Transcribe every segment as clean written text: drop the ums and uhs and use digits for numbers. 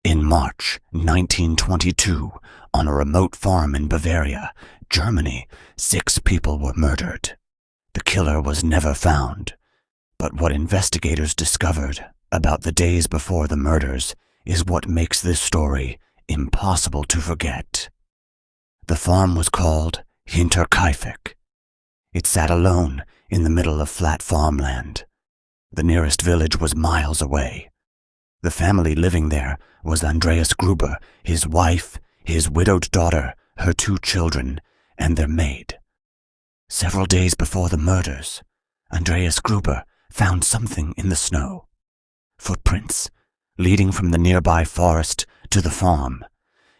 In March 1922, on a remote farm in Bavaria, Germany, 6 people were murdered. The killer was never found, but what investigators discovered about the days before the murders is what makes this story impossible to forget. The farm was called Hinterkaifeck. It sat alone in the middle of flat farmland. The nearest village was miles away. The family living there was Andreas Gruber, his wife, his widowed daughter, her 2 children, and their maid. Several days before the murders, Andreas Gruber found something in the snow. Footprints leading from the nearby forest to the farm,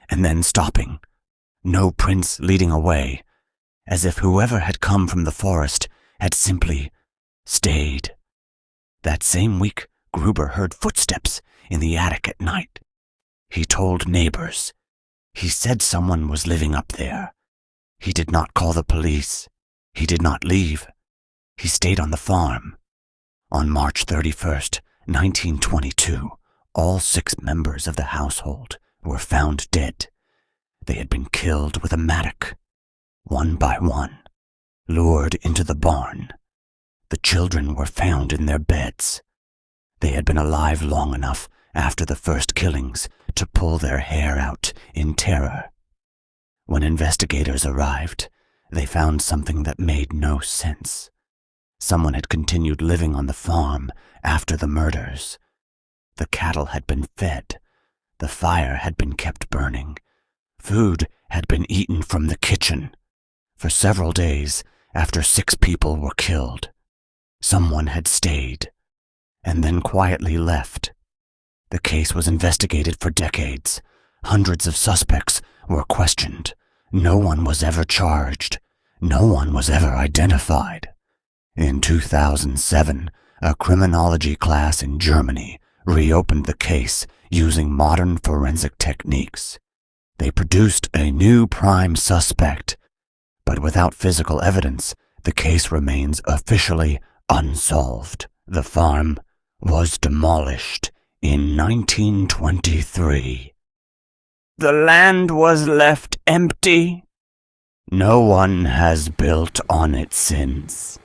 and then stopping. No prints leading away, as if whoever had come from the forest had simply stayed. That same week, Gruber heard footsteps in the attic at night. He told neighbors. He said someone was living up there. He did not call the police. He did not leave. He stayed on the farm. On March 31st, 1922, all 6 members of the household were found dead. They had been killed with a mattock, one by one, lured into the barn. The children were found in their beds. They had been alive long enough after the first killings to pull their hair out in terror. When investigators arrived, they found something that made no sense. Someone had continued living on the farm after the murders. The cattle had been fed. The fire had been kept burning. Food had been eaten from the kitchen. For several days after 6 people were killed, someone had stayed and then quietly left. The case was investigated for decades. Hundreds of suspects were questioned. No one was ever charged. No one was ever identified. In 2007, a criminology class in Germany reopened the case using modern forensic techniques. They produced a new prime suspect, but without physical evidence, the case remains officially unsolved. The farm was demolished in 1923. The land was left empty. No one has built on it since.